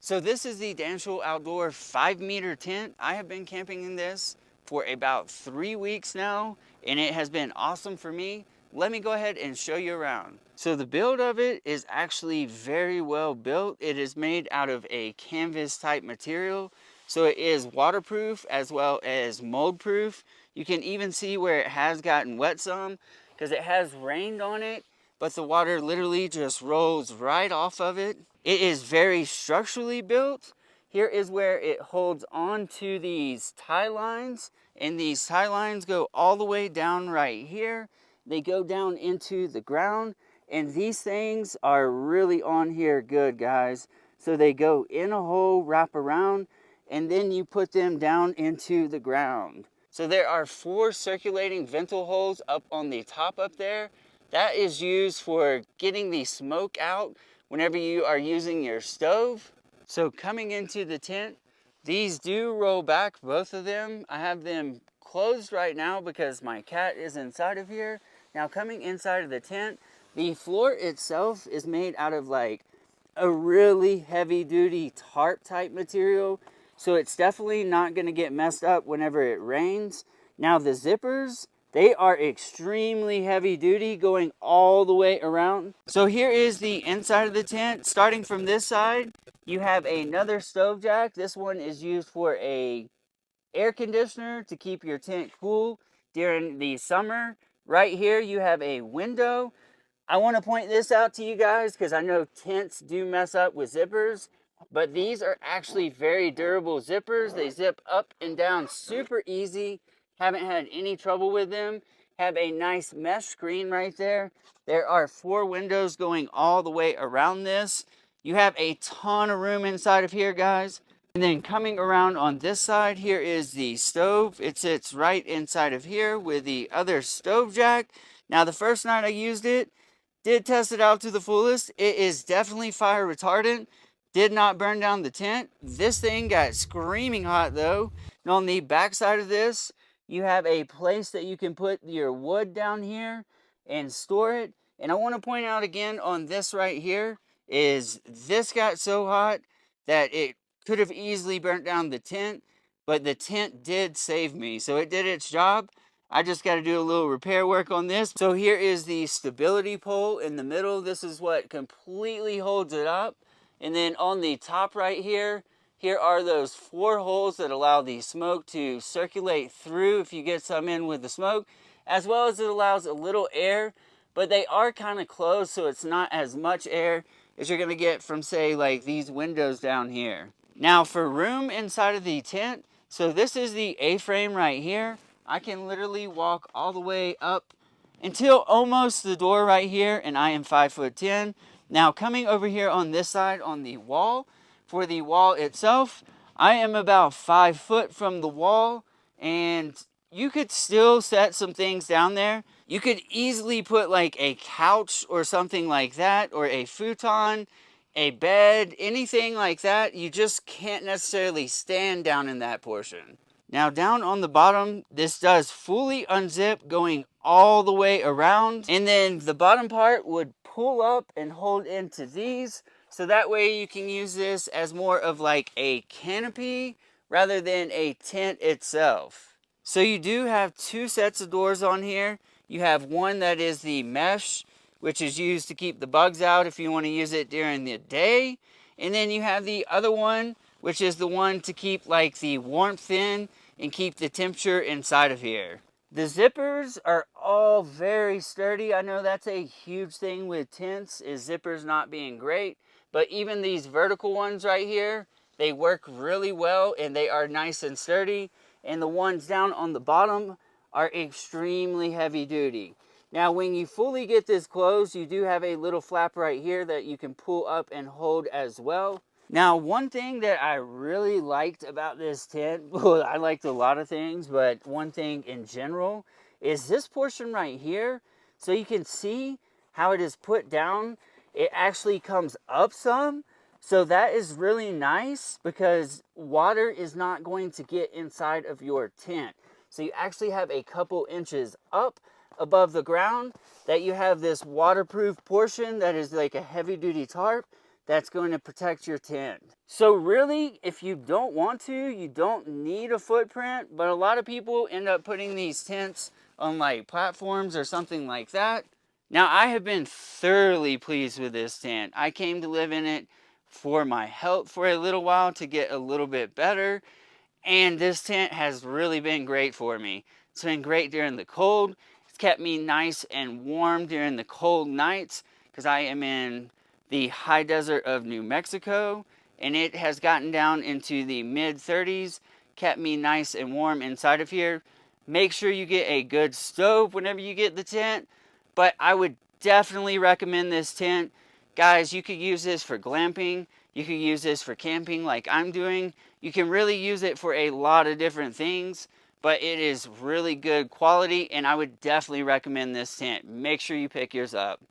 So this is the DANCHEL Outdoor 5-meter tent. I have been camping in this for about 3 weeks now, and it has been awesome for me. Let me go ahead and show you around. So the build of it is actually very well built. It is made out of a canvas type material. So it is waterproof as well as mold proof. You can even see where it has gotten wet some because it has rained on it, but the water literally just rolls right off of it. It is very structurally built. Here is where it holds on to these tie lines, and these tie lines go all the way down right here. They go down into the ground, and these things are really on here good, guys. So they go in a hole, wrap around, and then you put them down into the ground. So there are 4 circulating ventil holes up on the top up there. That is used for getting the smoke out whenever you are using your stove. So coming into the tent, these do roll back, both of them. I have them closed right now because my cat is inside of here. Now coming inside of the tent, the floor itself is made out of like a really heavy duty tarp type material. So it's definitely not going to get messed up whenever it rains. Now the zippers, they are extremely heavy duty going all the way around. So here is the inside of the tent. Starting from this side, you have another stove jack. This one is used for a air conditioner to keep your tent cool during the summer. Right here you have a window. I want to point this out to you guys because I know tents do mess up with zippers, but these are actually very durable zippers. They zip up and down super easy. Haven't had any trouble with them. Have a nice mesh screen right there. There are 4 windows going all the way around this. You have a ton of room inside of here, guys. And then coming around on this side, here is the stove. It sits right inside of here with the other stove jack. Now, the first night I used it, did test it out to the fullest. It is definitely fire retardant. Did not burn down the tent. This thing got screaming hot though. And on the back side of this, you have a place that you can put your wood down here and store it. And I want to point out again on this right here is this got so hot that it could have easily burnt down the tent, but the tent did save me. So it did its job. I just got to do a little repair work on this. So here is the stability pole in the middle. This is what completely holds it up. And then on the top right here, here are those 4 holes that allow the smoke to circulate through if you get some in with the smoke, as well as it allows a little air, but they are kind of closed, so it's not as much air as you're gonna get from, say, like these windows down here. Now for room inside of the tent, so this is the A-frame right here. I can literally walk all the way up until almost the door right here, and I am 5'10". Now coming over here on this side on the wall, for the wall itself, I am about 5 foot from the wall, and you could still set some things down there. You could easily put like a couch or something like that, or a futon, a bed, anything like that. You just can't necessarily stand down in that portion. Now down on the bottom, this does fully unzip going all the way around. And then the bottom part would pull up and hold into these. So that way you can use this as more of like a canopy rather than a tent itself. So you do have 2 sets of doors on here. You have one that is the mesh, which is used to keep the bugs out if you want to use it during the day. And then you have the other one, which is the one to keep like the warmth in and keep the temperature inside of here. The zippers are all very sturdy. I know that's a huge thing with tents, is zippers not being great, but even these vertical ones right here, they work really well and they are nice and sturdy. And the ones down on the bottom are extremely heavy duty. Now when you fully get this closed, you do have a little flap right here that you can pull up and hold as well. Now, one thing that I really liked about this tent, well, I liked a lot of things, but one thing in general is this portion right here. So you can see how it is put down. It actually comes up some. So that is really nice because water is not going to get inside of your tent. So you actually have a couple inches up above the ground that you have this waterproof portion that is like a heavy duty tarp that's going to protect your tent. So really, if you don't want to, you don't need a footprint, but a lot of people end up putting these tents on like platforms or something like that. Now, I have been thoroughly pleased with this tent. I came to live in it for my health for a little while to get a little bit better, and this tent has really been great for me. It's been great during the cold. It's kept me nice and warm during the cold nights because I am in the high desert of New Mexico, and it has gotten down into the mid 30s, kept me nice and warm inside of here. Make sure you get a good stove whenever you get the tent, but I would definitely recommend this tent. Guys, you could use this for glamping. You could use this for camping like I'm doing. You can really use it for a lot of different things, but it is really good quality, and I would definitely recommend this tent. Make sure you pick yours up.